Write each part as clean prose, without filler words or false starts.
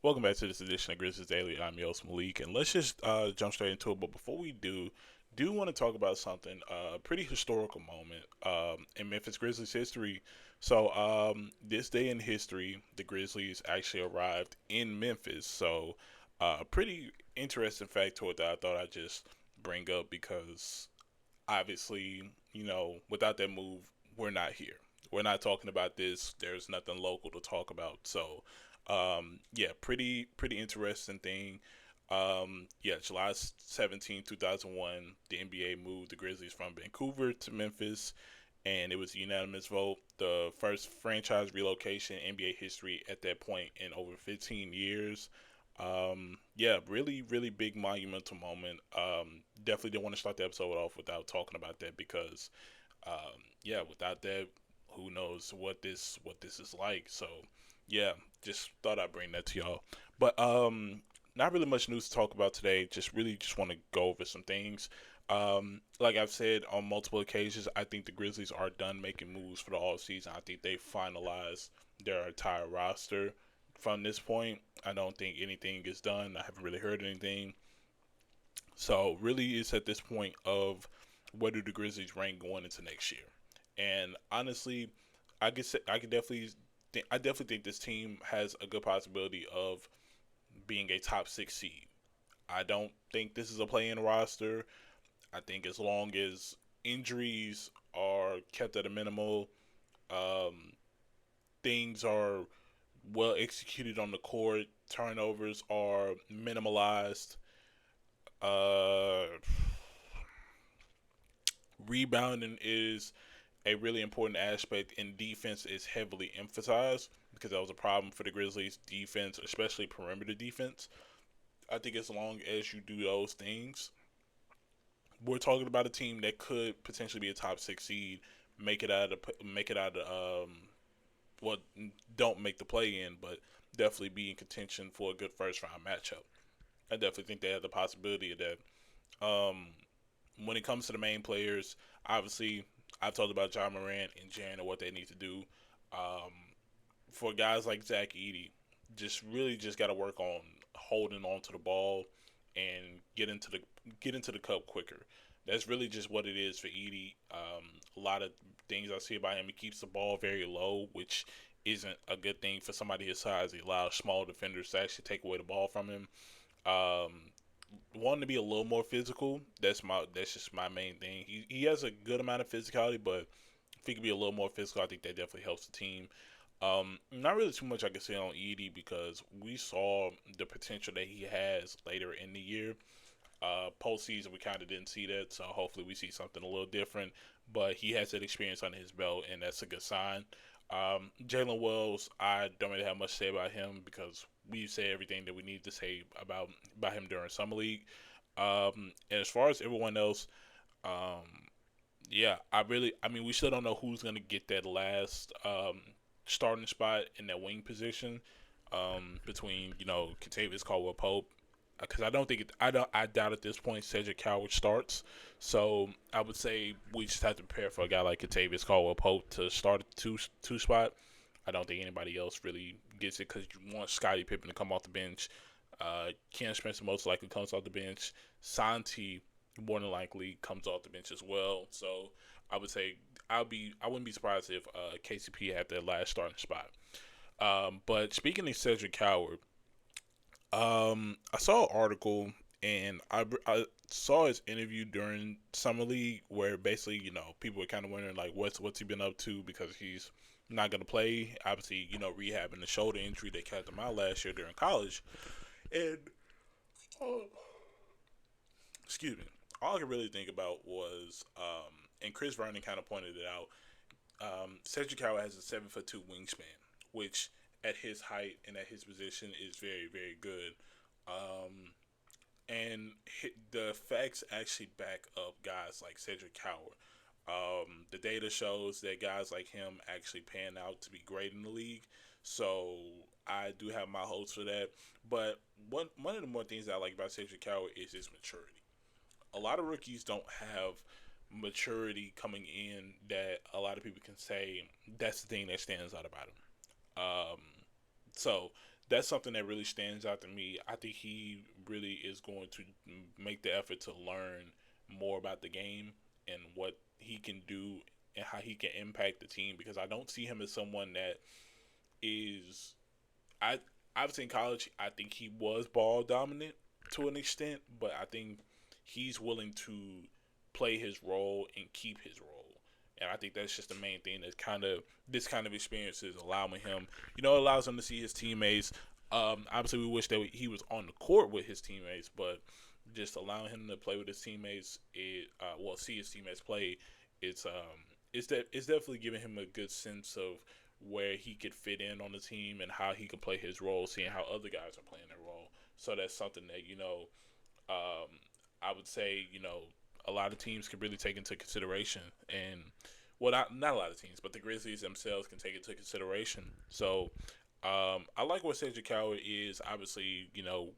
Welcome back to this edition of Grizzlies Daily. I'm your host Malik, and let's just jump straight into it. But before we do want to talk about something, a pretty historical moment in Memphis Grizzlies history. This day in history, the Grizzlies actually arrived in Memphis. A pretty interesting factoid that I thought I'd just bring up because obviously, without that move, we're not here. We're not talking about this. There's nothing local to talk about. Yeah, pretty interesting thing. Yeah, July 17, 2001, the NBA moved the Grizzlies from Vancouver to Memphis, and it was a unanimous vote. The first franchise relocation in NBA history at that point in over 15 years. Yeah, really big monumental moment. Definitely didn't want to start the episode off without talking about that because, yeah, without that, who knows what this is like. Yeah, just thought I'd bring that to y'all. But not really much news to talk about today. Just want to go over some things. Like I've said on multiple occasions, I think the Grizzlies are done making moves for the off season. I think they finalized their entire roster from this point. I don't think anything is done. I haven't really heard anything. So really, it's at this point of where do the Grizzlies rank going into next year? And honestly, I could definitely I definitely think this team has a good possibility of being a top six seed. I don't think this is a play-in roster. I think as long as injuries are kept at a minimal, um, things are well executed on the court, turnovers are minimalized, uh, rebounding is a really important aspect, and defense is heavily emphasized because that was a problem for the Grizzlies defense, especially perimeter defense. I think as long as you do those things, we're talking about a team that could potentially be a top six seed, make it out of well, don't make the play in, but definitely be in contention for a good first round matchup. I definitely think they have the possibility of that. When it comes to the main players, obviously I've talked about John Morant and Jan and what they need to do. Um, for guys like Zach Edey, just got to work on holding on to the ball and get into the cup quicker. That's really just what it is for Edey. A lot of things I see about him, he keeps the ball very low, which isn't a good thing for somebody his size. He allows small defenders to actually take away the ball from him. Um, Wanting to be a little more physical, that's just my main thing. He has a good amount of physicality, but if he could be a little more physical, I think that definitely helps the team. Not really too much I can say on Edie because we saw the potential that he has later in the year. Postseason, we kind of didn't see that, so hopefully we see something a little different. But he has that experience under his belt, and that's a good sign. Jalen Wells, I don't really have much to say about him because we say everything that we need to say about him during summer league. And as far as everyone else, um, yeah, I mean, we still don't know who's gonna get that last starting spot in that wing position between Kentavious Caldwell Pope because I doubt at this point Cedric Howard starts. So I would say we just have to prepare for a guy like Kentavious Caldwell Pope to start at two spot. I don't think anybody else really gets it because you want Scottie Pippen to come off the bench. Ken Spencer most likely comes off the bench. Santi more than likely comes off the bench as well. So I would say I wouldn't be surprised if KCP had their last starting spot. But speaking of Cedric Howard, I saw an article and I saw his interview during summer league where basically people were kind of wondering like what's he been up to because he's not gonna play. Obviously, rehabbing the shoulder injury that kept him out last year during college, and oh, excuse me, all I could really think about was and Chris Vernon kind of pointed it out. Cedric Howard has a 7'2" wingspan, which at his height and at his position is very good. Um, and the facts actually back up guys like Cedric Howard. The data shows that guys like him actually pan out to be great in the league. So I do have my hopes for that. But one of the more things I like about Cedric Howard is his maturity. A lot of rookies don't have maturity coming in that a lot of people can say that's the thing that stands out about him. So that's something that really stands out to me. I think he really is going to make the effort to learn more about the game and what he can do and how he can impact the team, because I don't see him as someone that is I obviously in college I think he was ball dominant to an extent, but I think he's willing to play his role and keep his role. And I think that's just the main thing that kind of this kind of experience is allowing him. Allows him to see his teammates. Obviously, we wish that he was on the court with his teammates, but just allowing him to play with his teammates, see his teammates play. It's definitely giving him a good sense of where he could fit in on the team and how he can play his role, seeing how other guys are playing their role. So that's something that I would say a lot of teams can really take into consideration, and well, not a lot of teams, but the Grizzlies themselves can take it into consideration. So I like what Cedric Howard is. Obviously,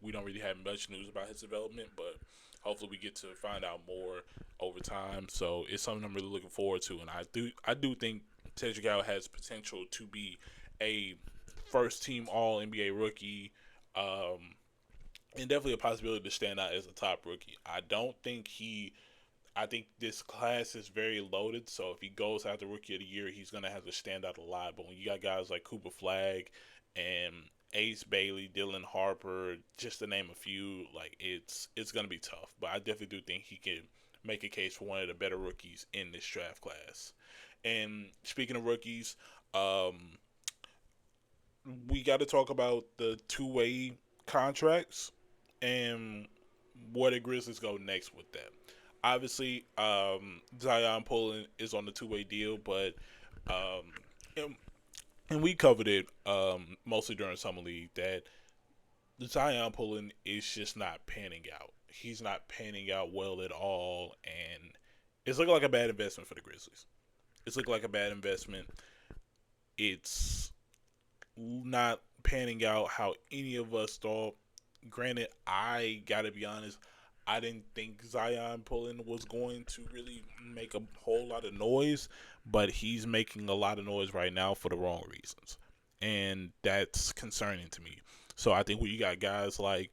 we don't really have much news about his development, but hopefully we get to find out more over time. So it's something I'm really looking forward to, and I do think Cedric Howard has potential to be a first team All NBA rookie. And definitely a possibility to stand out as a top rookie. I think this class is very loaded, so if he goes out the rookie of the year, he's gonna have to stand out a lot. But when you got guys like Cooper Flag and Ace Bailey, Dylan Harper, just to name a few, like it's gonna be tough. But I definitely do think he can make a case for one of the better rookies in this draft class. And speaking of rookies, we got to talk about the two-way contracts and where the Grizzlies go next with that. Obviously, Zion Pulling is on the two-way deal, but um, and, and we covered it mostly during summer league that Zion Pulling is just not panning out. He's not panning out well at all, and it's looking like a bad investment for the Grizzlies. It's looking like a bad investment. It's not panning out how any of us thought. Granted, I gotta be honest, I didn't think Zion Pulling was going to really make a whole lot of noise, but he's making a lot of noise right now for the wrong reasons, and that's concerning to me. So I think when you got guys like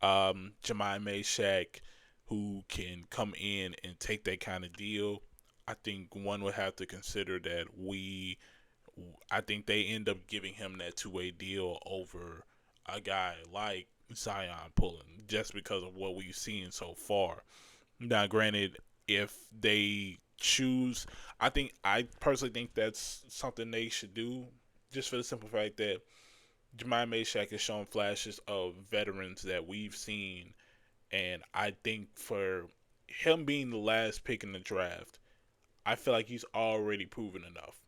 Jemai Meshack who can come in and take that kind of deal, I think one would have to consider that I think they end up giving him that two-way deal over a guy like Zion Pulling just because of what we've seen so far. Now, granted, if they choose, I personally think that's something they should do, just for the simple fact that Jemai Meshack has shown flashes of veterans that we've seen, and I think for him being the last pick in the draft, I feel like he's already proven enough.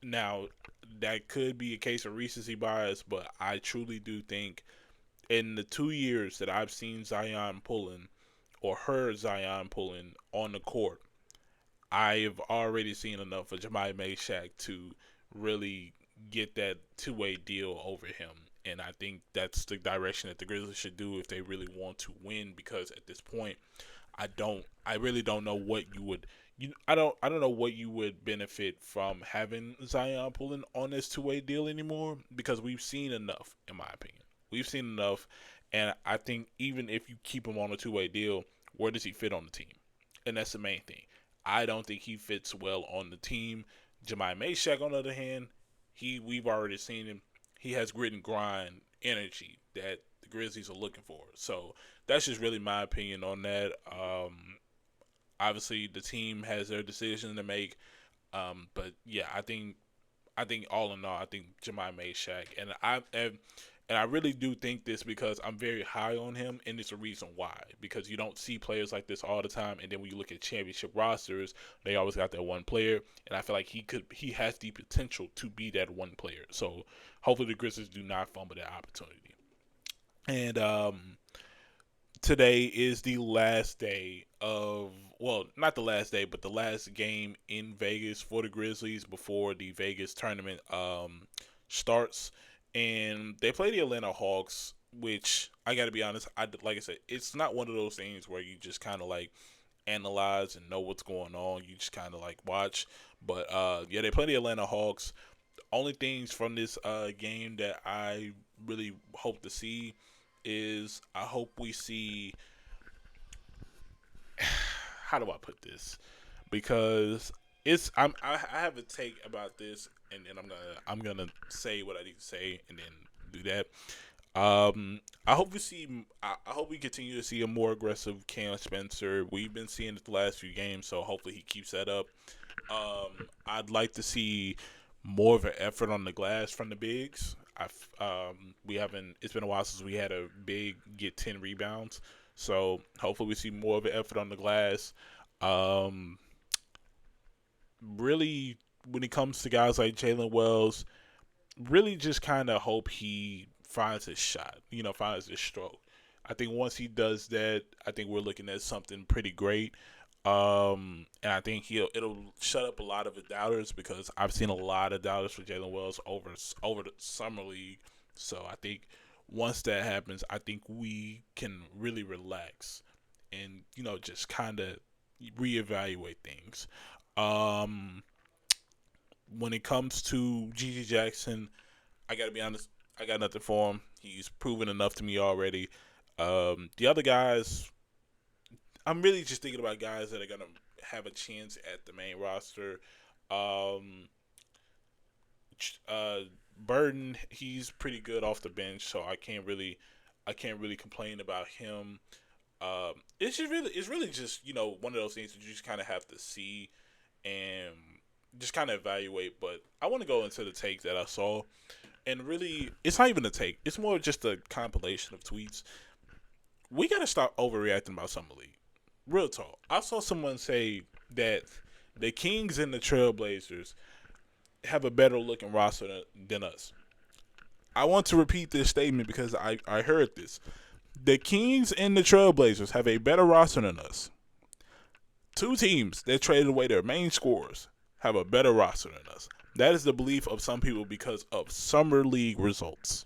Now, that could be a case of recency bias, but I truly do think in the 2 years that I've seen Zion Pulling or heard Zion Pulling on the court, I've already seen enough of Jemai Meshack to really get that two-way deal over him. And I think that's the direction that the Grizzlies should do if they really want to win. Because at this point, I really don't know what you would, I don't know what you would benefit from having Zion Pulling on this two-way deal anymore. Because we've seen enough, in my opinion. We've seen enough, and I think even if you keep him on a two-way deal, where does he fit on the team? And that's the main thing. I don't think he fits well on the team. Jemai Meshack, on the other hand, we've already seen him. He has grit and grind energy that the Grizzlies are looking for. So that's just really my opinion on that. Obviously, the team has their decision to make, but yeah, I think all in all, I think Jemai Meshack, and I really do think this because I'm very high on him, and it's a reason why. Because you don't see players like this all the time, and then when you look at championship rosters, they always got that one player, and I feel like he has the potential to be that one player. So hopefully the Grizzlies do not fumble that opportunity. And today is the last day of, well, not the last day, but the last game in Vegas for the Grizzlies before the Vegas tournament starts. And they play the Atlanta Hawks, which I got to be honest, like I said, it's not one of those things where you just kind of like analyze and know what's going on. You just kind of like watch. But yeah, they play the Atlanta Hawks. Only things from this game that I really hope to see is I hope we see. How do I put this? Because I have a take about this, and then I'm gonna say what I need to say, and then do that. I hope we see. I hope we continue to see a more aggressive Cam Spencer. We've been seeing it the last few games, so hopefully he keeps that up. I'd like to see more of an effort on the glass from the bigs. We haven't. It's been a while since we had a big get 10 rebounds. So hopefully we see more of an effort on the glass. Um, Really, when it comes to guys like Jalen Wells, really just kind of hope he finds his shot. Finds his stroke. I think once he does that, I think we're looking at something pretty great. And I think it'll shut up a lot of the doubters because I've seen a lot of doubters for Jalen Wells over the summer league. So I think once that happens, I think we can really relax and just kind of reevaluate things. Um, when it comes to Gigi Jackson, I gotta be honest, I got nothing for him. He's proven enough to me already. The other guys, I'm really just thinking about guys that are gonna have a chance at the main roster. Um, uh, Burden, he's pretty good off the bench, so I can't really complain about him. It's really just one of those things that you just kind of have to see and just kind of evaluate. But I want to go into the take that I saw, and really, it's not even a take. It's more just a compilation of tweets. We got to stop overreacting about Summer League. Real talk. I saw someone say that the Kings and the Trailblazers have a better looking roster than us. I want to repeat this statement because I heard this. The Kings and the Trailblazers have a better roster than us. Two teams that traded away their main scorers have a better roster than us. That is the belief of some people because of summer league results.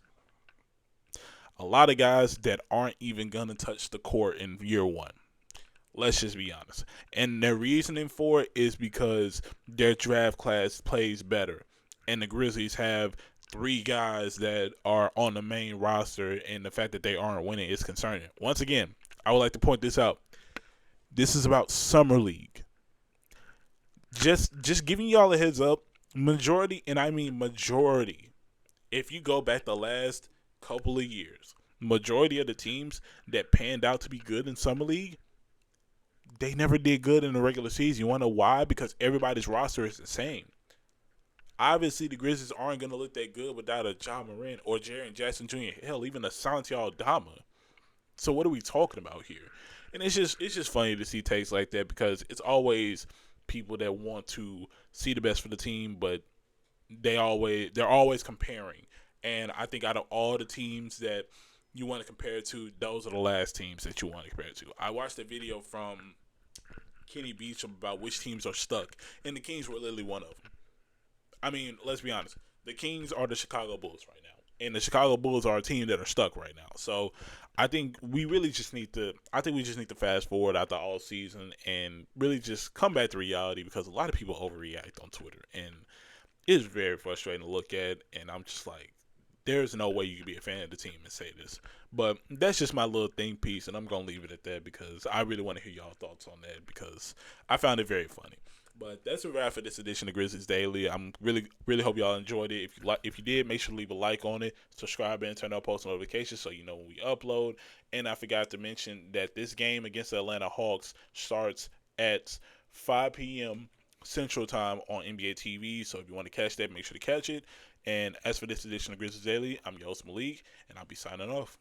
A lot of guys that aren't even going to touch the court in year one. Let's just be honest. And their reasoning for it is because their draft class plays better. And the Grizzlies have three guys that are on the main roster, and the fact that they aren't winning is concerning. Once again, I would like to point this out. This is about summer league. Just giving y'all a heads up. Majority, and I mean majority, if you go back the last couple of years, majority of the teams that panned out to be good in summer league, they never did good in the regular season. You want to know why? Because everybody's roster is the same. Obviously, the Grizzlies aren't going to look that good without a Ja Morant or Jaren Jackson Jr. Hell, even a Santi Aldama. So what are we talking about here? And it's just funny to see takes like that because it's always people that want to see the best for the team, but they're always comparing. And I think out of all the teams that you want to compare to, those are the last teams that you want to compare to. I watched a video from Kenny Beecham about which teams are stuck, and the Kings were literally one of them. I mean, let's be honest. The Kings are the Chicago Bulls right now, and the Chicago Bulls are a team that are stuck right now. So I think we really just need to. I think we just need to fast forward out the all season and really just come back to reality because a lot of people overreact on Twitter, and it's very frustrating to look at. And I'm just like, there's no way you can be a fan of the team and say this. But that's just my little think piece, and I'm gonna leave it at that because I really want to hear y'all thoughts on that because I found it very funny. But that's a wrap for this edition of Grizzlies Daily. I'm really hope y'all enjoyed it. If you did, make sure to leave a like on it, subscribe, and turn on post notifications so you know when we upload. And I forgot to mention that this game against the Atlanta Hawks starts at 5 p.m. Central Time on NBA TV. So if you want to catch that, make sure to catch it. And as for this edition of Grizzlies Daily, I'm your host Melek, and I'll be signing off.